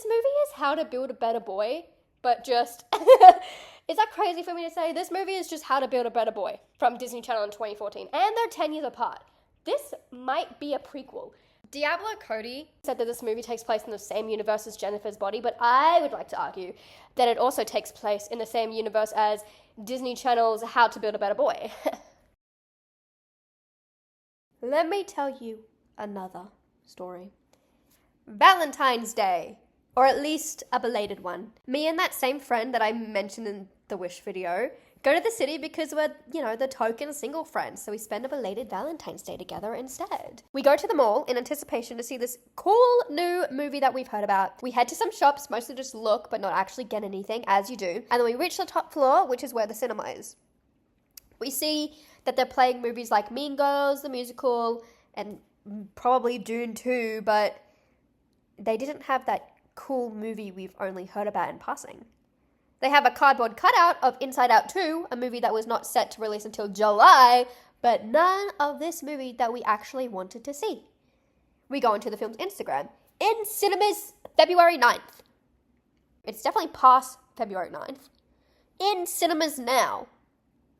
This movie is How to Build a Better Boy, but just... Is that crazy for me to say? This movie is just How to Build a Better Boy from Disney Channel in 2014, and they're 10 years apart. This might be a prequel. Diablo Cody said that this movie takes place in the same universe as Jennifer's Body, but I would like to argue that it also takes place in the same universe as Disney Channel's How to Build a Better Boy. Let me tell you another story. Valentine's Day. Or at least a belated one. Me and that same friend that I mentioned in the Wish video go to the city because we're, the token single friends, so we spend a belated Valentine's Day together instead. We go to the mall in anticipation to see this cool new movie that we've heard about. We head to some shops, mostly just look, but not actually get anything, as you do. And then we reach the top floor, which is where the cinema is. We see that they're playing movies like Mean Girls, the musical, and probably Dune 2, but they didn't have that cool movie we've only heard about in passing. They have a cardboard cutout of Inside Out 2, a movie that was not set to release until July, but none of this movie that we actually wanted to see. We go into the film's Instagram. In cinemas, February 9th. It's definitely past February 9th. In cinemas now.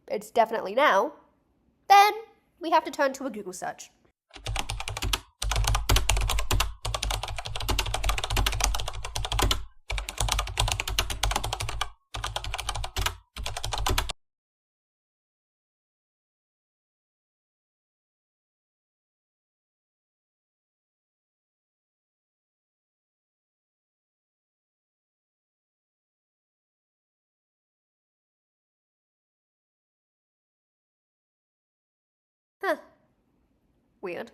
It's definitely now. Then we have to turn to a Google search. Weird.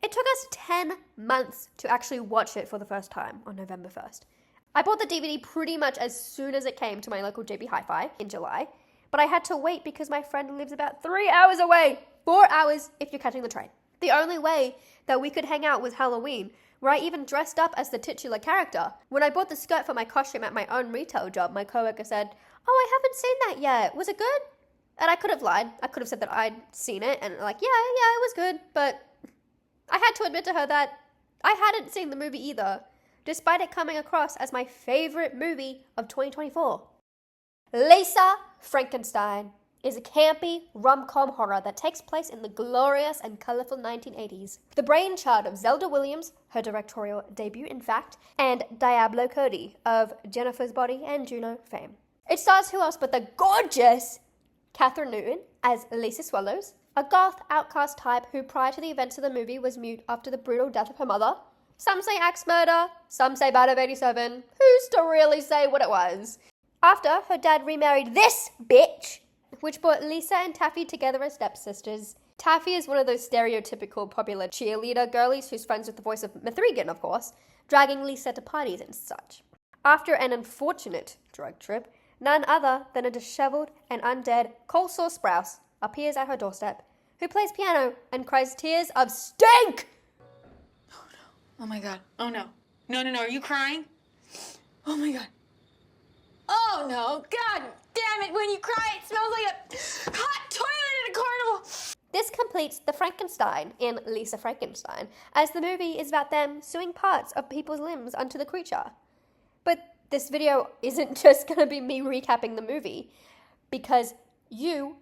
It took us 10 months to actually watch it for the first time on November 1st. I bought the DVD pretty much as soon as it came to my local JB Hi-Fi in July, but I had to wait because my friend lives about 3 hours away. 4 hours if you're catching the train. The only way that we could hang out was Halloween, where I even dressed up as the titular character. When I bought the skirt for my costume at my own retail job, my coworker said, "Oh, I haven't seen that yet. Was it good?" And I could have lied. I could have said that I'd seen it and like, yeah, it was good. But I had to admit to her that I hadn't seen the movie either, despite it coming across as my favorite movie of 2024. Lisa Frankenstein is a campy rom-com horror that takes place in the glorious and colorful 1980s. The brainchild of Zelda Williams, her directorial debut in fact, and Diablo Cody of Jennifer's Body and Juno fame. It stars who else but the gorgeous Kathryn Newton as Lisa Swallows, a goth outcast type who prior to the events of the movie was mute after the brutal death of her mother. Some say axe murder, some say Bad of 87, who's to really say what it was? After, her dad remarried this bitch, which brought Lisa and Taffy together as stepsisters. Taffy is one of those stereotypical popular cheerleader girlies who's friends with the voice of Mithrigan, of course, dragging Lisa to parties and such. After an unfortunate drug trip, none other than a disheveled and undead cold sore Sprouse appears at her doorstep, who plays piano and cries tears of stink! Oh no. Oh my god. Oh no. No, are you crying? Oh my god. Oh no. God damn it, when you cry it smells like a hot toilet at a carnival! This completes the Frankenstein in Lisa Frankenstein, as the movie is about them sewing parts of people's limbs onto the creature. But this video isn't just going to be me recapping the movie, because you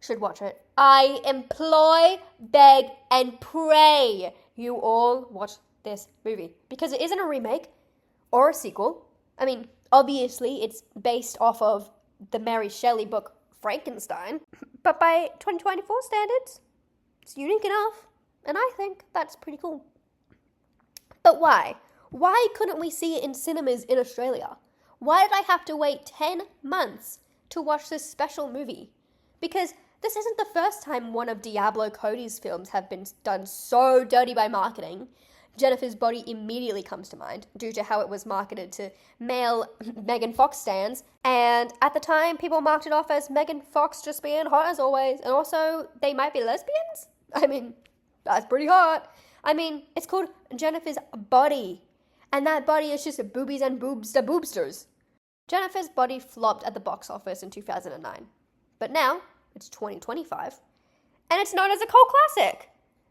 should watch it. I implore, beg, and pray you all watch this movie, because it isn't a remake or a sequel. I mean, obviously it's based off of the Mary Shelley book Frankenstein, but by 2024 standards, it's unique enough, and I think that's pretty cool. But why? Why couldn't we see it in cinemas in Australia? Why did I have to wait 10 months to watch this special movie? Because this isn't the first time one of Diablo Cody's films have been done so dirty by marketing. Jennifer's Body immediately comes to mind due to how it was marketed to male Megan Fox stans. And at the time, people marked it off as Megan Fox just being hot as always. And also, they might be lesbians? I mean, that's pretty hot. I mean, it's called Jennifer's Body. And that body is just boobies and boobs to boobsters. Jennifer's Body flopped at the box office in 2009. But now, it's 2025. And it's known as a cult classic.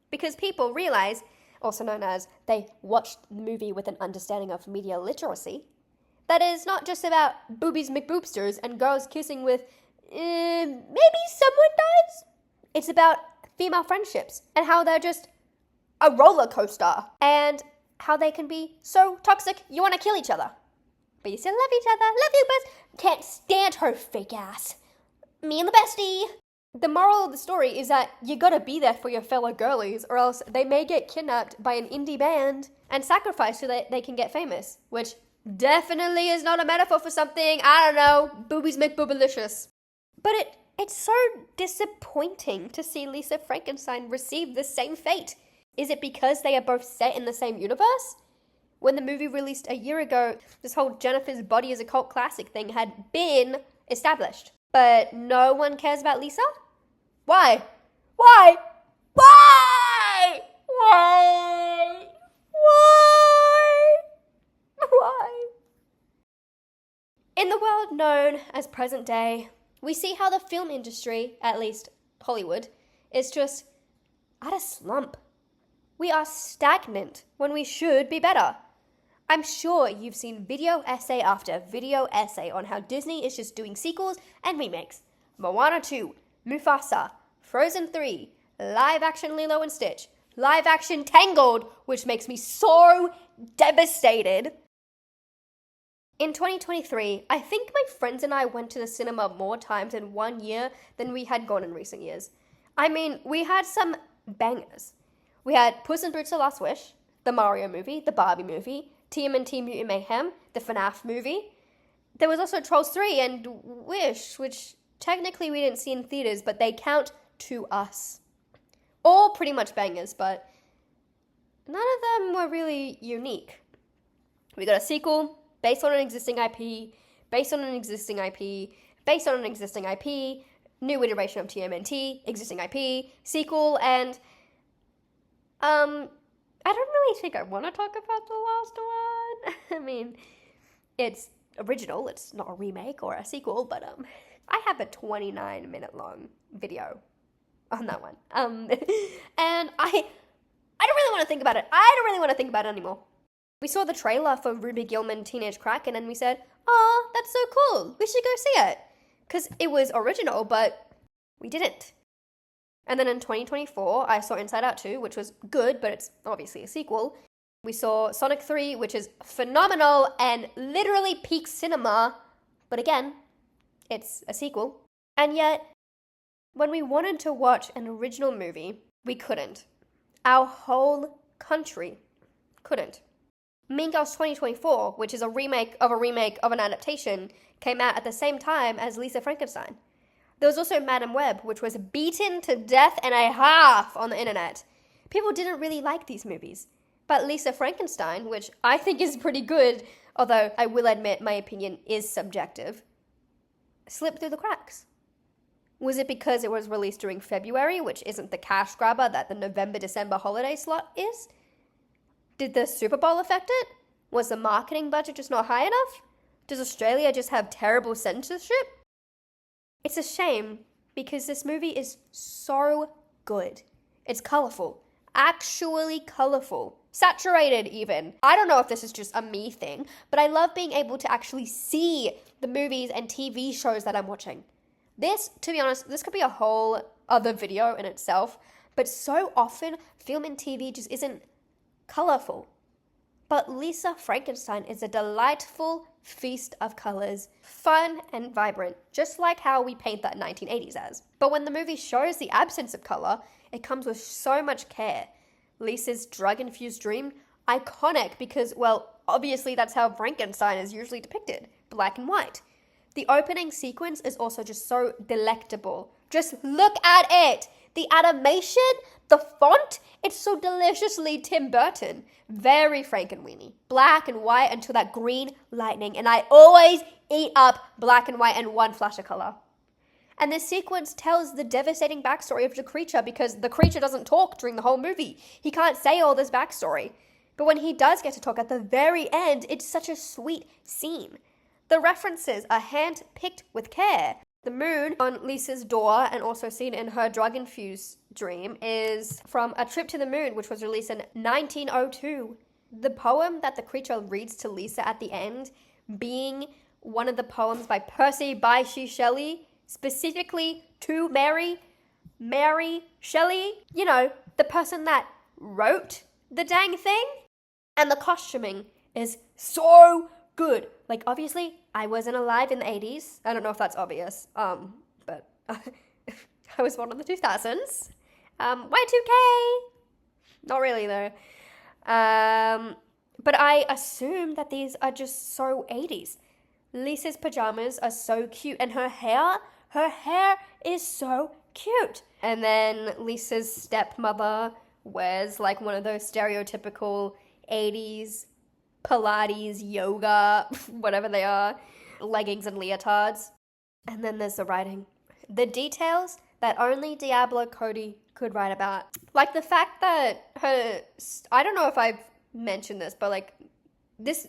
Because people realize also known as they watched the movie with an understanding of media literacy, that is not just about boobies McBoobsters and girls kissing with maybe someone dies. It's about female friendships and how they're just a roller coaster and how they can be so toxic you want to kill each other. But you still love each other. Love you, but can't stand her fake ass. Me and the bestie. The moral of the story is that you gotta be there for your fellow girlies, or else they may get kidnapped by an indie band and sacrificed so that they can get famous, which definitely is not a metaphor for something, I don't know, boobies make boobalicious. But it's so disappointing to see Lisa Frankenstein receive the same fate. Is it because they are both set in the same universe? When the movie released a year ago, this whole Jennifer's body is a cult classic thing had been established. But no one cares about Lisa? Why? Why? Why? Why? Why? Why? In the world known as present day, we see how the film industry, at least Hollywood, is just at a slump. We are stagnant when we should be better. I'm sure you've seen video essay after video essay on how Disney is just doing sequels and remakes. Moana 2, Mufasa, Frozen 3, live action Lilo and Stitch, live action Tangled, which makes me so devastated. In 2023, I think my friends and I went to the cinema more times in 1 year than we had gone in recent years. I mean, we had some bangers. We had Puss in Boots: The Last Wish, the Mario movie, the Barbie movie, TMNT Mutant Mayhem, the FNAF movie. There was also Trolls 3 and Wish, which technically we didn't see in theaters, but they count to us. All pretty much bangers, but none of them were really unique. We got a sequel based on an existing IP, based on an existing IP, based on an existing IP, new iteration of TMNT, existing IP, sequel, and I don't really think I want to talk about the last one. I mean, it's original, it's not a remake or a sequel, but I have a 29-minute long video on that one. And I don't really want to think about it. I don't really want to think about it anymore. We saw the trailer for Ruby Gillman Teenage Kraken and we said, oh, that's so cool, we should go see it. Because it was original, but we didn't. And then in 2024, I saw Inside Out 2, which was good, but it's obviously a sequel. We saw Sonic 3, which is phenomenal and literally peak cinema, but again, it's a sequel. And yet, when we wanted to watch an original movie, we couldn't. Our whole country couldn't. Mean Girls 2024, which is a remake of an adaptation, came out at the same time as Lisa Frankenstein. There was also Madame Web, which was beaten to death and a half on the internet. People didn't really like these movies. But Lisa Frankenstein, which I think is pretty good, although I will admit my opinion is subjective, slipped through the cracks. Was it because it was released during February, which isn't the cash grabber that the November-December holiday slot is? Did the Super Bowl affect it? Was the marketing budget just not high enough? Does Australia just have terrible censorship? It's a shame because this movie is so good. It's colorful, actually colorful, saturated even. I don't know if this is just a me thing, but I love being able to actually see the movies and TV shows that I'm watching. This, to be honest, this could be a whole other video in itself, but so often film and TV just isn't colorful. But Lisa Frankenstein is a delightful feast of colors, fun and vibrant, just like how we paint that 1980s as. But when the movie shows the absence of color, it comes with so much care. Lisa's drug-infused dream, iconic because, well, obviously that's how Frankenstein is usually depicted, black and white. The opening sequence is also just so delectable. Just look at it! The animation, the font, it's so deliciously Tim Burton. Very Frankenweenie. Black and white until that green lightning, and I always eat up black and white and one flash of color. And this sequence tells the devastating backstory of the creature because the creature doesn't talk during the whole movie. He can't say all this backstory. But when he does get to talk at the very end, it's such a sweet scene. The references are hand-picked with care. The moon on Lisa's door, and also seen in her drug-infused dream, is from A Trip to the Moon, which was released in 1902. The poem that the creature reads to Lisa at the end being one of the poems by Percy Bysshe Shelley, specifically to Mary Shelley, you know, the person that wrote the dang thing. And the costuming is so good. Like, obviously, I wasn't alive in the 80s. I don't know if that's obvious, but I was born in the 2000s. Y2K! Not really, though. But I assume that these are just so 80s. Lisa's pajamas are so cute, and her hair is so cute. And then Lisa's stepmother wears like one of those stereotypical 80s Pilates, yoga, whatever they are, leggings and leotards. And then there's the writing. The details that only Diablo Cody could write about. Like the fact that I don't know if I've mentioned this, but like this,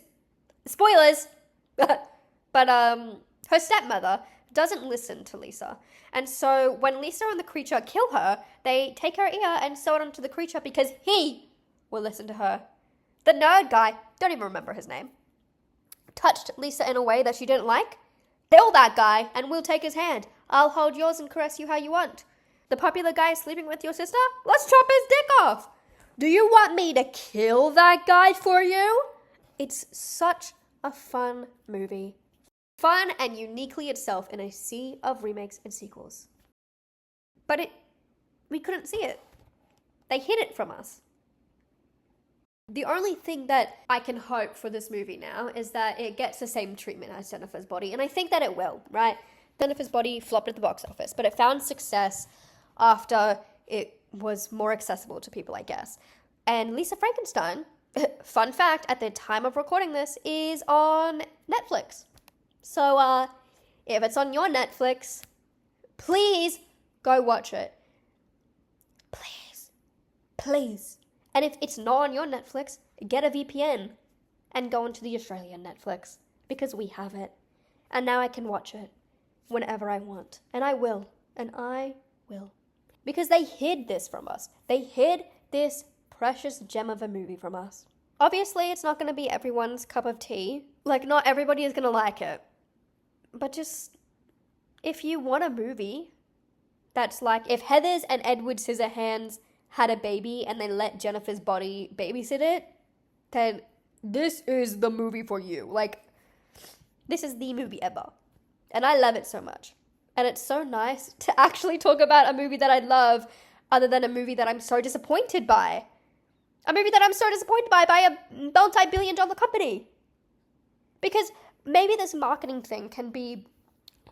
spoilers, but her stepmother doesn't listen to Lisa. And so when Lisa and the creature kill her, they take her ear and sew it onto the creature because he will listen to her. The nerd guy, don't even remember his name, touched Lisa in a way that she didn't like. Kill that guy and we'll take his hand. I'll hold yours and caress you how you want. The popular guy sleeping with your sister? Let's chop his dick off. Do you want me to kill that guy for you? It's such a fun movie. Fun and uniquely itself in a sea of remakes and sequels. But we couldn't see it. They hid it from us. The only thing that I can hope for this movie now is that it gets the same treatment as Jennifer's Body, and I think that it will, right? Jennifer's Body flopped at the box office, but it found success after it was more accessible to people, I guess. And Lisa Frankenstein, fun fact, at the time of recording this, is on Netflix. So, if it's on your Netflix, please go watch it. Please. And if it's not on your Netflix, get a VPN and go into the Australian Netflix because we have it. And now I can watch it whenever I want. And I will. Because they hid this from us. They hid this precious gem of a movie from us. Obviously, it's not going to be everyone's cup of tea. Like, not everybody is going to like it. But just, if you want a movie that's like, if Heathers and Edward Scissorhands had a baby and they let Jennifer's Body babysit it, then this is the movie for you. Like, this is the movie ever. And I love it so much. And it's so nice to actually talk about a movie that I love other than a movie that I'm so disappointed by. A movie that I'm so disappointed by a multi-billion-dollar company. Because maybe this marketing thing can be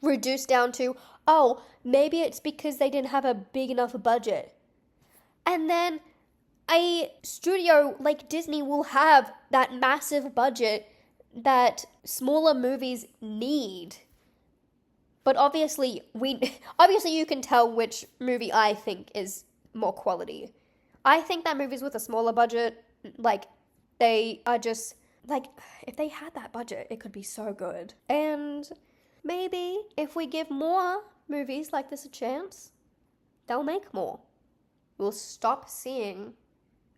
reduced down to, oh, maybe it's because they didn't have a big enough budget. And then a studio like Disney will have that massive budget that smaller movies need. But obviously you can tell which movie I think is more quality. I think that movies with a smaller budget, like, they are just, like, if they had that budget, it could be so good. And maybe if we give more movies like this a chance, they'll make more. We'll stop seeing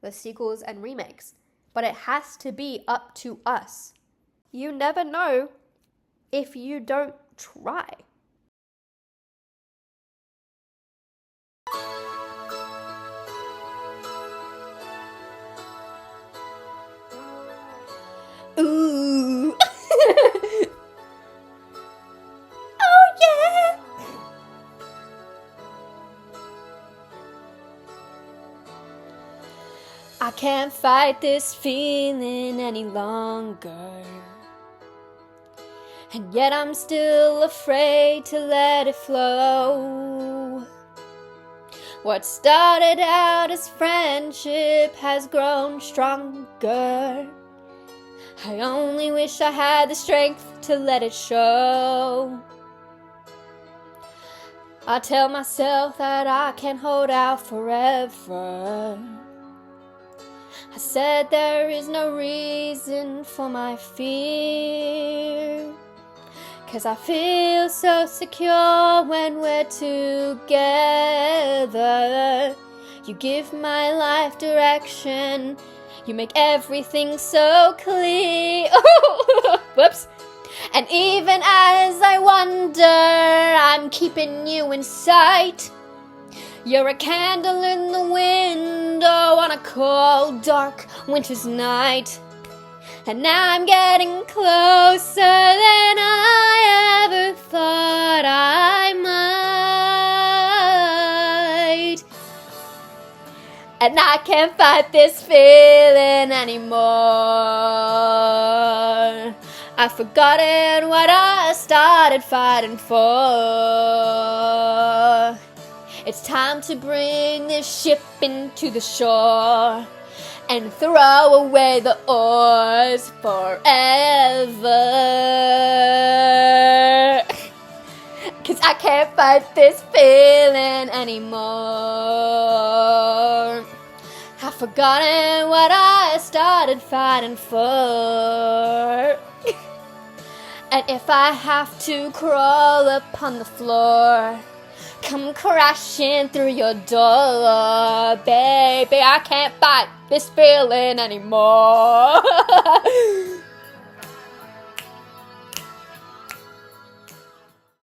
the sequels and remakes. But it has to be up to us. You never know if you don't try. Ooh. Oh yeah. I can't fight this feeling any longer. And yet I'm still afraid to let it flow. What started out as friendship has grown stronger. I only wish I had the strength to let it show. I tell myself that I can hold out forever. I said there is no reason for my fear. 'Cause I feel so secure when we're together. You give my life direction. You make everything so clear. Whoops. And even as I wonder, I'm keeping you in sight. You're a candle in the window on a cold, dark winter's night. And now I'm getting closer than I ever thought I might. And I can't fight this feeling anymore. I've forgotten what I started fighting for. It's time to bring this ship into the shore and throw away the oars forever. 'Cause I can't fight this feeling anymore. I've forgotten what I started fighting for. And if I have to crawl upon the floor, come crashing through your door, baby, I can't fight this feeling anymore.